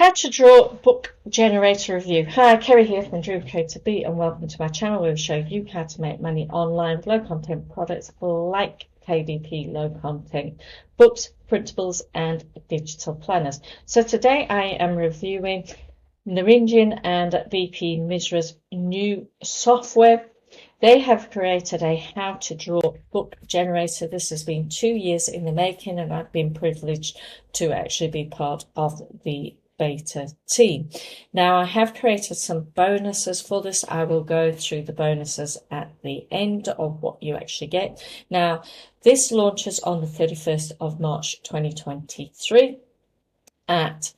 How to draw book generator review. Hi, Kerry here from Dream Creator B, and welcome to my channel where we show you how to make money online with low content products like KDP low content books, printables, and digital planners. So today I am reviewing Naringin and BP Misra's new software. They have created a how to draw book generator. This has been 2 years in the making, and I've been privileged to actually be part of the beta team. Now I have created some bonuses for this. I will go through the bonuses at the end of what you actually get. Now this launches on the 31st of March 2023 at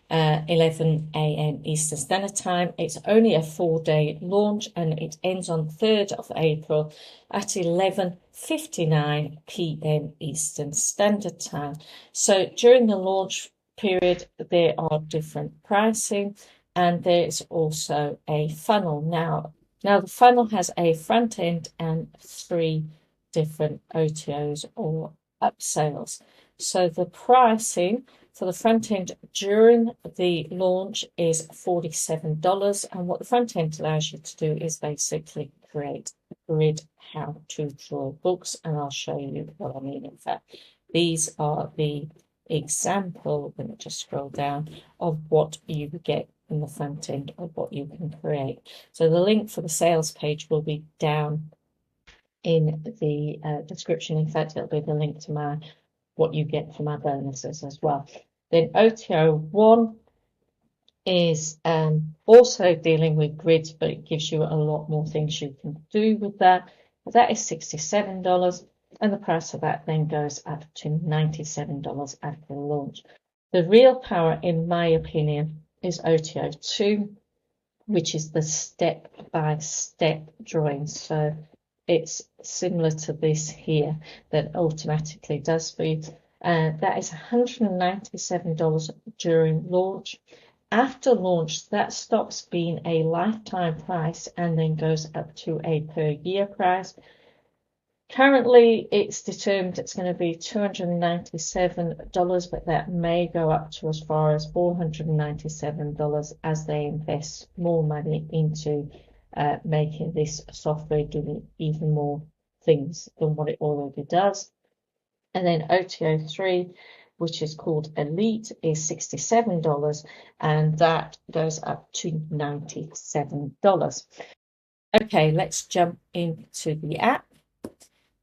11 a.m. Eastern Standard Time. It's only a 4-day launch and it ends on 3rd of April at 11:59 p.m. Eastern Standard Time. So during the launch period, there are different pricing and there's also a funnel. Now the funnel has a front end and 3 different OTOs or upsales. So the pricing for the front end during the launch is $47, and what the front end allows you to do is basically create a grid how to draw books, and I'll show you what I mean. In fact, these are the example, let me just scroll down, of what you get in the front end of what you can create. So the link for the sales page will be down in the description. In fact, it'll be the link to what you get for my bonuses as well. Then OTO 1 is also dealing with grids, but it gives you a lot more things you can do with that. That is $67, and the price of that then goes up to $97 after launch. The real power, in my opinion, is OTO 2, which is the step-by-step drawing. So it's similar to this here that automatically does for you. That is $197 during launch. After launch, that stops being a lifetime price and then goes up to a per year price. Currently, it's determined it's going to be $297, but that may go up to as far as $497 as they invest more money into making this software do even more things than what it already does. And then OTO 3, which is called Elite, is $67, and that goes up to $97. Okay, let's jump into the app,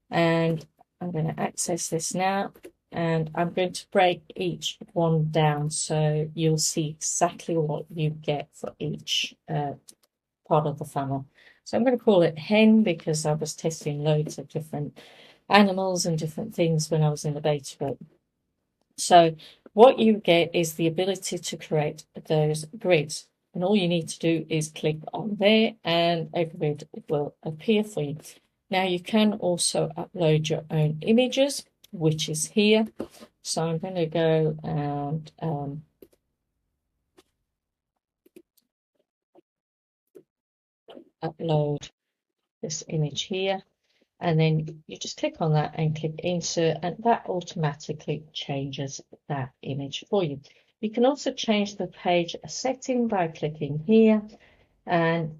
and I'm going to access this now, and I'm going to break each one down so you'll see exactly what you get for each part of the funnel. So I'm going to call it hen because I was testing loads of different animals and different things when I was in the beta group. So what you get is the ability to create those grids, and all you need to do is click on there and a grid will appear for you. Now you can also upload your own images, which is here. So I'm going to go and upload this image here, and then you just click on that and click insert, and that automatically changes that image for you. You can also change the page setting by clicking here and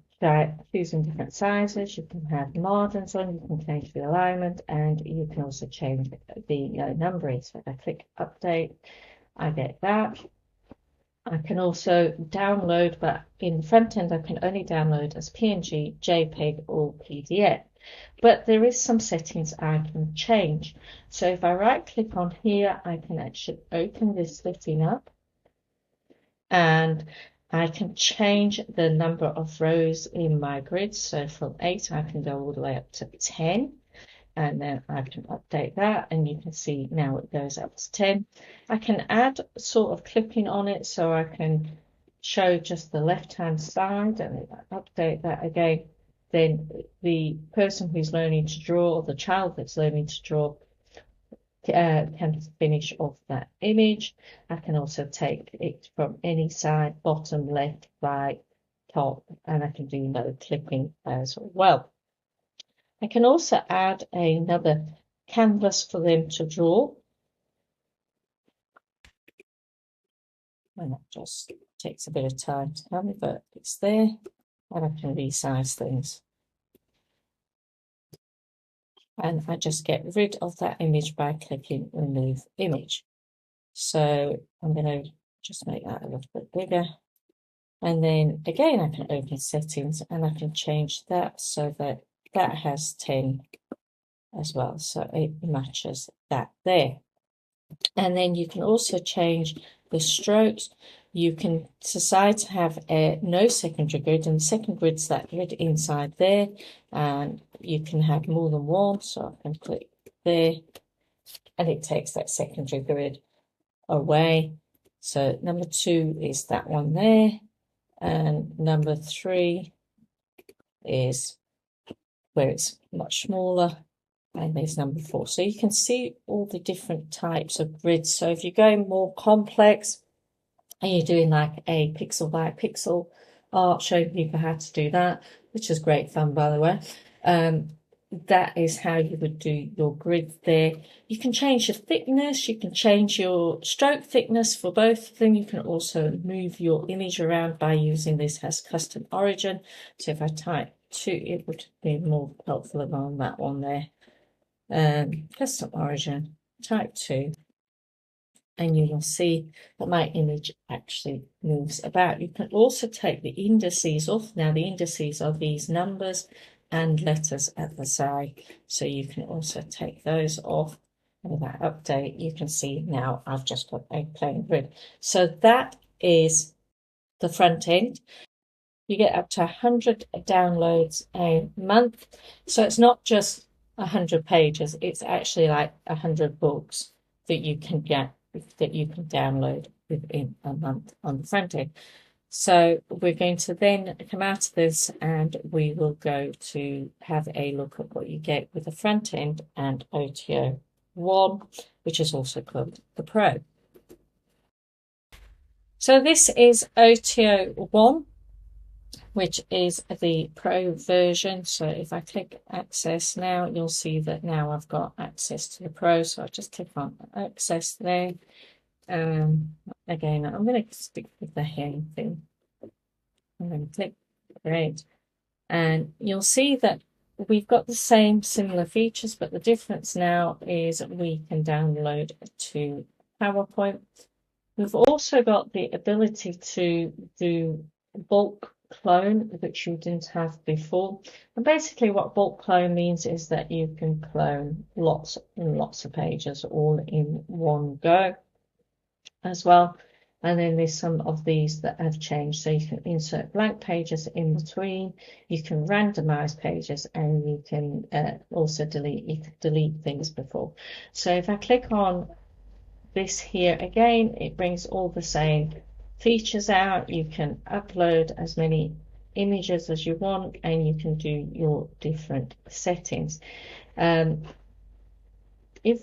choosing different sizes. You can have margins on, you can change the alignment, and you can also change the numbering. So if I click update, I get that. I can also download, but in the front end I can only download as PNG, JPEG or PDF. But there is some settings I can change. So if I right click on here, I can actually open this setting up, and I can change the number of rows in my grid. So from 8 I can go all the way up to 10, and then I can update that, and you can see now it goes up to 10. I can add sort of clipping on it, so I can show just the left hand side, and if I update that again, then the person who's learning to draw, or the child that's learning to draw, can finish off that image. I can also take it from any side, bottom, left, right, top, and I can do no clipping as well. I can also add another canvas for them to draw. And that just takes a bit of time to come, but it's there, and I can resize things. And I just get rid of that image by clicking remove image. So I'm going to just make that a little bit bigger. And then again, I can open settings and I can change that so that that has 10 as well. So it matches that there. And then you can also change the strokes. You can decide to have no secondary grid, and the second grid's that grid inside there. And you can have more than one. So I can click there and it takes that secondary grid away. So number 2 is that one there. And number 3 is where it's much smaller. And there's number 4. So you can see all the different types of grids. So if you're going more complex and you're doing like a pixel by pixel art, showing people how to do that, which is great fun, by the way. That is how you would do your grid there. You can change your thickness. You can change your stroke thickness for both of them. You can also move your image around by using this as custom origin. So if I type 2, it would be more helpful on that one there. Custom origin, type 2, and you will see that my image actually moves about. You can also take the indices off. Now the indices are these numbers and letters at the side, so you can also take those off. And with that update, you can see now I've just got a plain grid. So that is the front end. You get up to 100 downloads a month, so it's not just 100 pages, it's actually like 100 books that you can get, that you can download within a month on the front end. So we're going to then come out of this and we will go to have a look at what you get with the front end and OTO 1, which is also called the Pro. So this is OTO 1, which is the Pro version. So if I click access now, you'll see that now I've got access to the Pro. So I'll just click on access there. Again, I'm going to stick with the heading thing. I'm going to click create, and you'll see that we've got the same similar features, but the difference now is we can download to PowerPoint. We've also got the ability to do bulk clone, which you didn't have before. And basically what bulk clone means is that you can clone lots and lots of pages all in one go as well. And then there's some of these that have changed. So you can insert blank pages in between, you can randomize pages, and you can also delete things before. So if I click on this here again, it brings all the same features out. You can upload as many images as you want, and you can do your different settings. If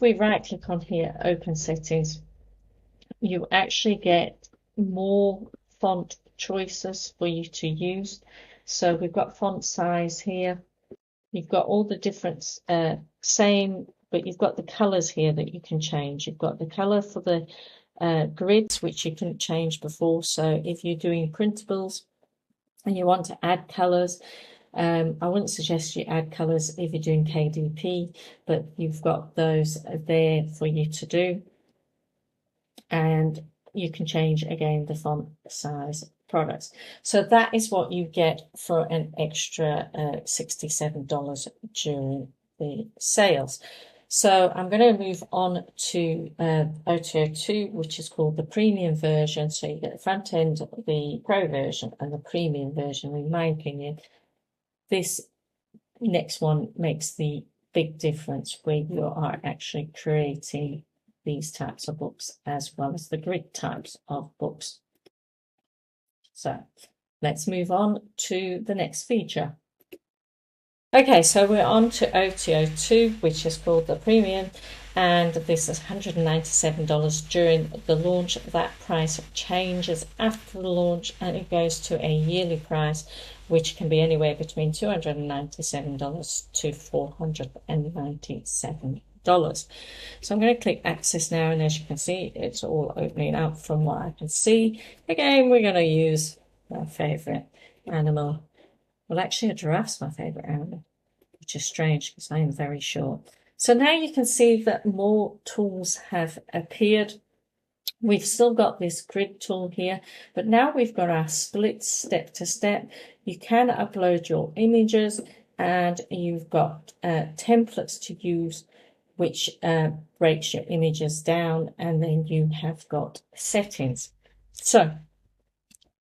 we right click on here, open settings, you actually get more font choices for you to use. So we've got font size here. You've got all the different same, but you've got the colors here that you can change. You've got the color for the grids, which you couldn't change before. So if you're doing printables and you want to add colors, I wouldn't suggest you add colors if you're doing KDP, but you've got those there for you to do. And you can change again the font size products. So that is what you get for an extra $67 during the sales. So I'm going to move on to OTO 2, which is called the premium version. So you get the front end, the Pro version, and the premium version. In my opinion, this next one makes the big difference, where you are actually creating these types of books as well as the grid types of books. So let's move on to the next feature. Okay, so we're on to OTO 2, which is called the Premium, and this is $197 during the launch. That price changes after the launch, and it goes to a yearly price, which can be anywhere between $297 to $497. So I'm going to click access now, and as you can see, it's all opening up from what I can see. Again, we're going to use my favorite animal. Well, actually, a giraffe's my favorite animal, which is strange because I am very short. So now you can see that more tools have appeared. We've still got this grid tool here, but now we've got our split step to step. You can upload your images, and you've got templates to use, which breaks your images down, and then you have got settings. So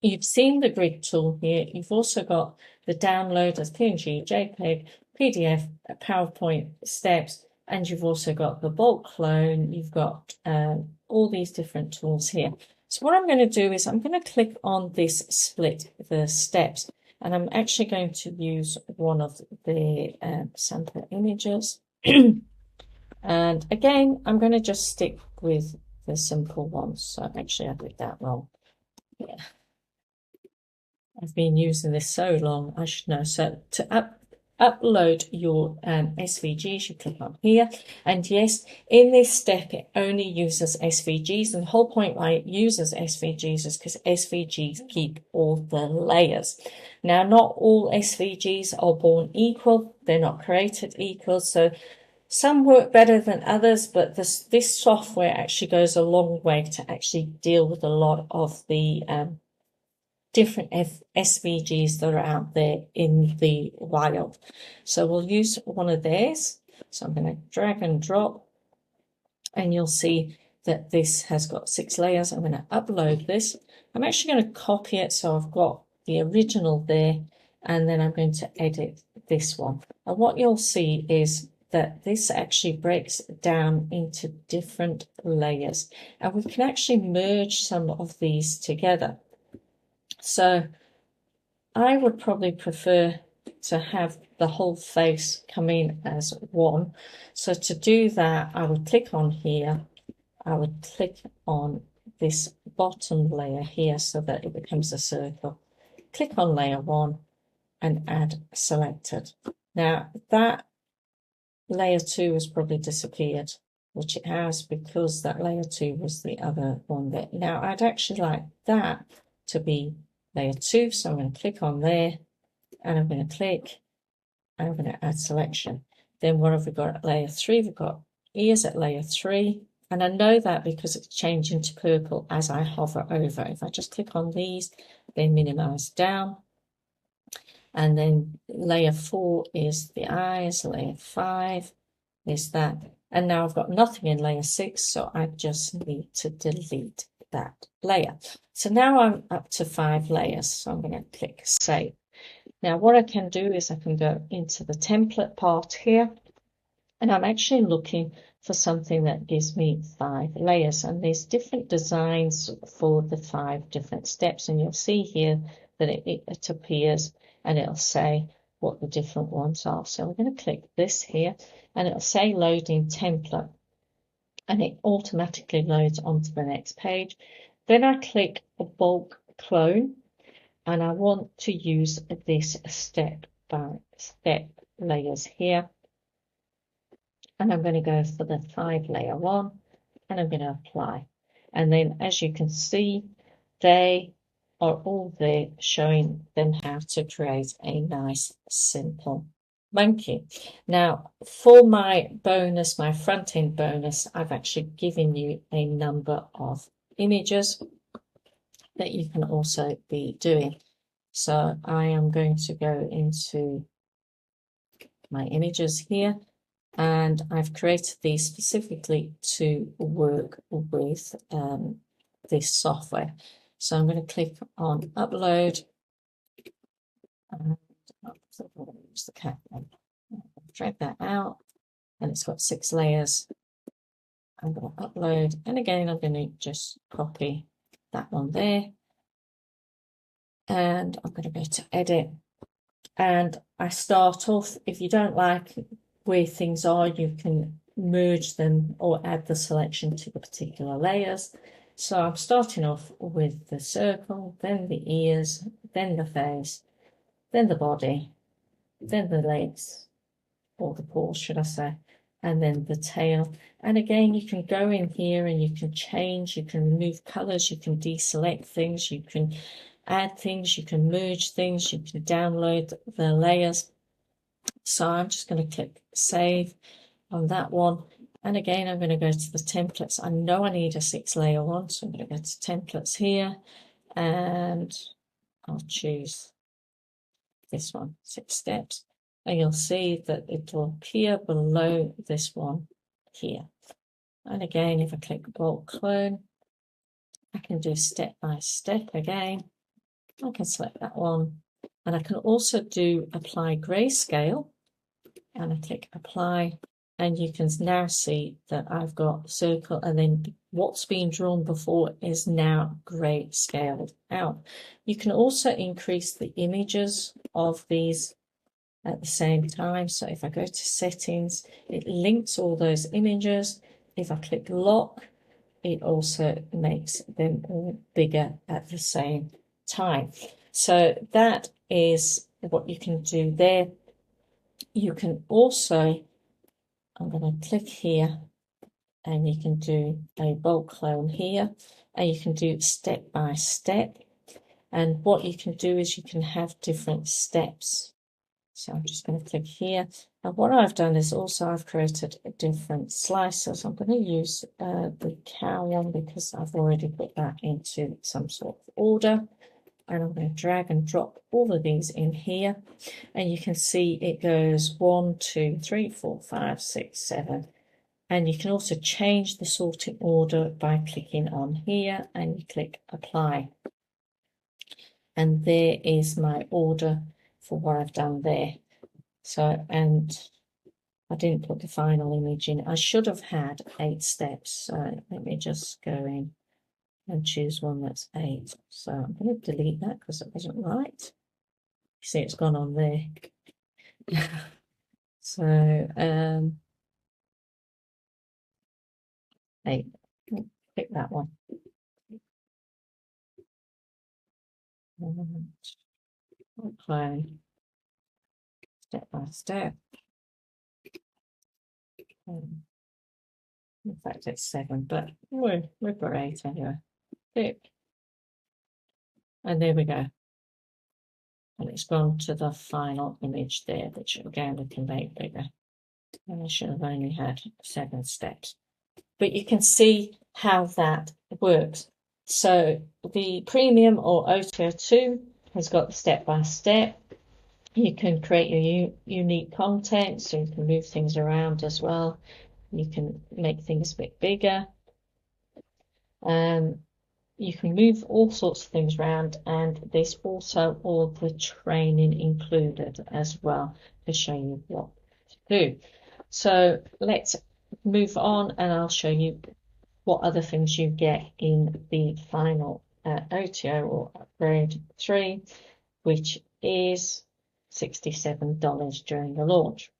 you've seen the grid tool here. You've also got the download as PNG, JPEG, PDF, PowerPoint steps, and you've also got the bulk clone. You've got all these different tools here. So what I'm going to do is I'm going to click on this split, the steps, and I'm actually going to use one of the sample images. And again, I'm going to just stick with the simple ones. So actually, I did that wrong. Yeah. I've been using this so long, I should know. So to upload your SVGs, you click on here. And yes, in this step, it only uses SVGs. And the whole point why it uses SVGs is because SVGs keep all the layers. Now, not all SVGs are born equal. They're not created equal. So some work better than others, but this software actually goes a long way to actually deal with a lot of the different SVGs that are out there in the wild. So we'll use one of theirs. So I'm going to drag and drop, and you'll see that this has got 6 layers. I'm going to upload this. I'm actually going to copy it, so I've got the original there, and then I'm going to edit this one. And what you'll see is that this actually breaks down into different layers, and we can actually merge some of these together. So I would probably prefer to have the whole face come in as one. So to do that, I would click on here. I would click on this bottom layer here so that it becomes a circle. Click on layer 1 and add selected. Now that layer 2 has probably disappeared, which it has because that layer 2 was the other one there. Now I'd actually like that to be layer 2, so I'm going to click on there, and I'm going to click, and I'm going to add selection. Then what have we got at layer 3? We've got ears at layer 3, and I know that because it's changing to purple as I hover over. If I just click on these, they minimize down. And then layer 4 is the eyes, layer 5 is that. And now I've got nothing in layer 6, so I just need to delete that layer. So now I'm up to 5 layers, so I'm going to click save. Now what I can do is I can go into the template part here, and I'm actually looking for something that gives me 5 layers, and there's different designs for the 5 different steps, and you'll see here that it appears, and it'll say what the different ones are. So we're going to click this here, and it'll say loading template, and it automatically loads onto the next page. Then I click a bulk clone, and I want to use this step by step layers here. And I'm going to go for the 5 layer one, and I'm going to apply. And then as you can see, they are all there showing them how to create a nice simple monkey. Now for my bonus, my front end bonus, I've actually given you a number of images that you can also be doing. So I am going to go into my images here, and I've created these specifically to work with this software. So I'm going to click on upload, and use the cat one. Drag that out, and it's got 6 layers. I'm going to upload, and again I'm going to just copy that one there, and I'm going to go to edit, and I start off, if you don't like where things are, you can merge them or add the selection to the particular layers. So I'm starting off with the circle, then the ears, then the face, then the body, then the legs, or the paws should I say, and then the tail. And again, you can go in here and you can change, you can remove colors, you can deselect things, you can add things, you can merge things, you can download the layers. So I'm just going to click save on that one. And again, I'm going to go to the templates. I know I need a 6-layer one, so I'm going to go to templates here, and I'll choose this one, 6 steps. And you'll see that it will appear below this one here. And again, if I click bulk clone, I can do step by step again. I can select that one, and I can also do apply grayscale, and I click apply, and you can now see that I've got circle, and then what's been drawn before is now grayscaled out. You can also increase the images of these at the same time. So if I go to settings, it links all those images. If I click lock, it also makes them all bigger at the same time. So that is what you can do there. You can also, I'm going to click here, and you can do a bulk clone here, and you can do step by step. And what you can do is you can have different steps. So I'm just going to click here. And what I've done is also I've created a different slices. I'm going to use the cow one because I've already put that into some sort of order. And I'm going to drag and drop all of these in here. And you can see it goes 1, 2, 3, 4, 5, 6, 7. And you can also change the sorting order by clicking on here, and you click apply. And there is my order for what I've done there. So, and I didn't put the final image in. I should have had 8 steps. So let me just go in and choose one that's 8. So I'm going to delete that because it wasn't right. You see it's gone on there. So 8. Pick that one. Okay. Step by step. In fact, it's 7, but we've got 8 anyway. Click. And there we go. And it's gone to the final image there, which again we can make bigger. And I should have only had 7 steps. But you can see how that works. So the premium or OTO2 has got the step by step. You can create your unique content, so you can move things around as well. You can make things a bit bigger. You can move all sorts of things around, and there's also all the training included as well to show you what to do. So let's move on, and I'll show you what other things you get in the final OTO or upgrade 3, which is $67 during the launch.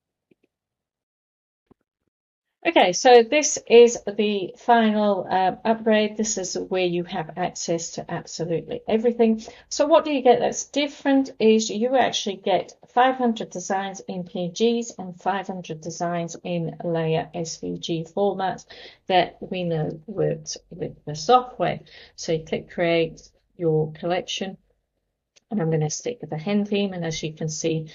Okay, so this is the final upgrade. This is where you have access to absolutely everything. So what do you get that's different is you actually get 500 designs in PNGs and 500 designs in layer SVG formats that we know works with the software. So you click create your collection, and I'm going to stick with the hen theme, and as you can see,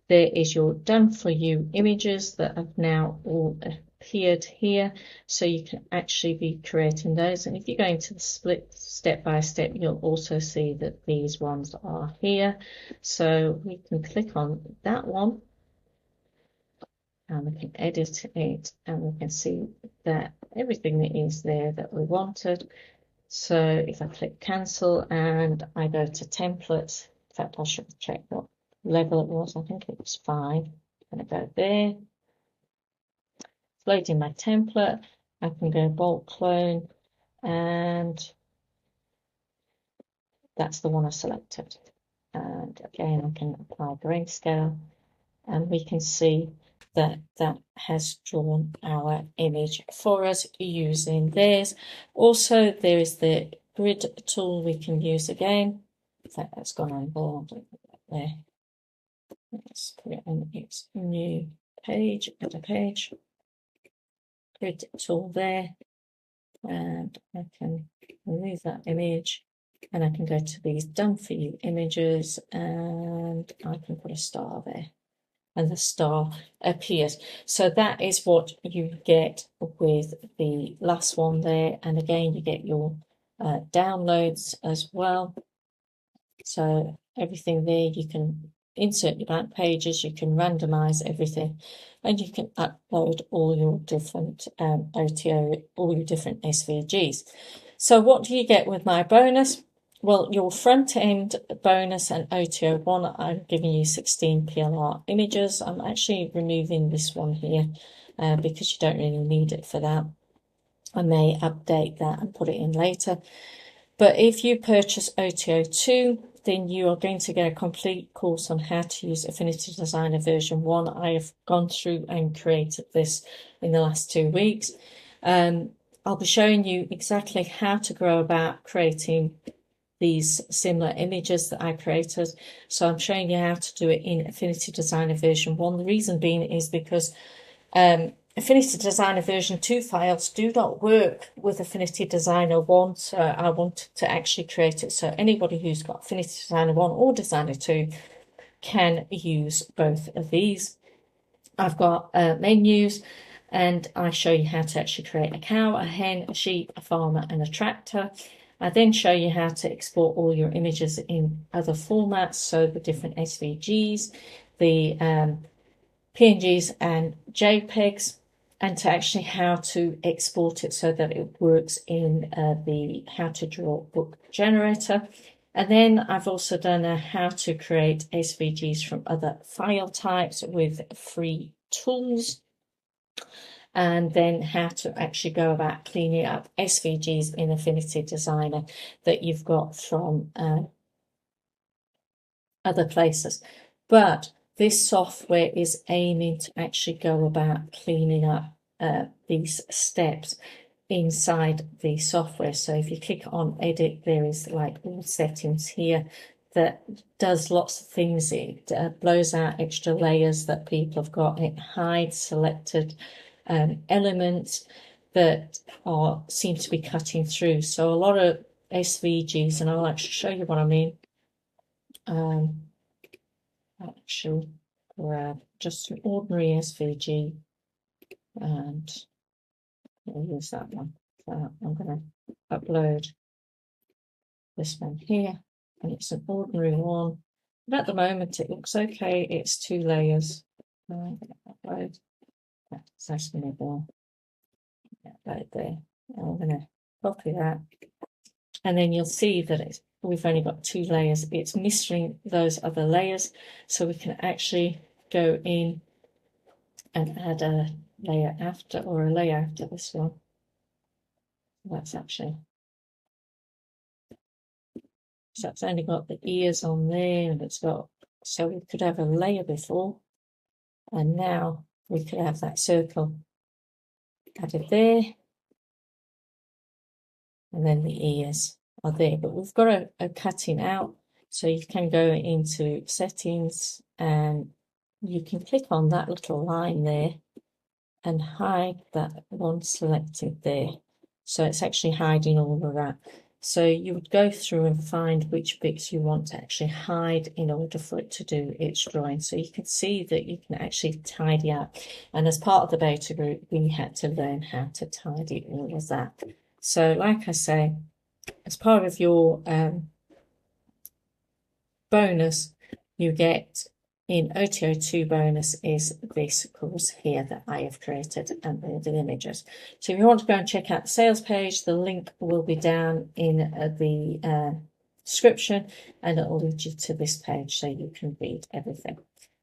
there is your done for you images that have now all appeared here, so you can actually be creating those. And if you go into the split step by step, you'll also see that these ones are here. So we can click on that one, and we can edit it, and we can see that everything that is there that we wanted. So if I click cancel and I go to templates, in fact I should check what level it was. I think it was 5. I'm going to go there. It's loading my template. I can go bulk clone, and that's the one I selected. And again, I can apply grayscale, and we can see that that has drawn our image for us using theirs. Also, there is the grid tool we can use again. In fact, that's gone on board there. Let's put it on its new page, add a page. grid tool there, and I can remove that image, and I can go to these done for you images, and I can put a star there, and the star appears. So that is what you get with the last one there. And again, you get your downloads as well. So everything there, you can insert your blank pages, you can randomize everything, and you can upload all your different OTO, all your different SVGs. So what do you get with my bonus? Well, your front end bonus and OTO one, I'm giving you 16 PLR images. I'm actually removing this one here because you don't really need it for that. I may update that and put it in later. But if you purchase OTO2, then you are going to get a complete course on how to use Affinity Designer version 1. I have gone through and created this in the last 2 weeks. I'll be showing you exactly how to go about creating these similar images that I created. So I'm showing you how to do it in Affinity Designer version 1. The reason being is because Affinity Designer version 2 files do not work with Affinity Designer 1, so I wanted to actually create it so anybody who's got Affinity Designer 1 or Designer 2 can use both of these. I've got menus, and I show you how to actually create a cow, a hen, a sheep, a farmer, and a tractor. I then show you how to export all your images in other formats, so the different SVGs, the PNGs and JPEGs, and to actually how to export it so that it works in the How to Draw book generator. And then I've also done a how to create SVGs from other file types with free tools, and then how to actually go about cleaning up SVGs in Affinity Designer that you've got from other places. But this software is aiming to actually go about cleaning up these steps inside the software. So if you click on edit, there is like all settings here that does lots of things. It blows out extra layers that people have got. It hides selected elements that seem to be cutting through. So a lot of SVGs, and I'll actually show you what I mean. Actually grab just an ordinary SVG, and I'll use that one. So I'm going to upload this one here, and it's an ordinary one. But at the moment it looks okay. It's 2 layers. I'm going to upload. That's going to go right there. I'm going to copy that, and then you'll see that we've only got 2 layers. It's missing those other layers, so we can actually go in and add a layer after, or a layer after this one. That's actually, so it's only got the ears on there, and it's got, so we could have a layer before, and now we could have that circle added there, and then the ears are there. But we've got a cutting out, so you can go into settings and you can click on that little line there and hide that one selected there. So it's actually hiding all of that. So you would go through and find which bits you want to actually hide in order for it to do its drawing. So you can see that you can actually tidy up. And as part of the beta group, we had to learn how to tidy all of that. So like I say, as part of your bonus, you get in OTO2 bonus is this course here that I have created and all the images. So if you want to go and check out the sales page, the link will be down in the description, and it will lead you to this page so you can read everything.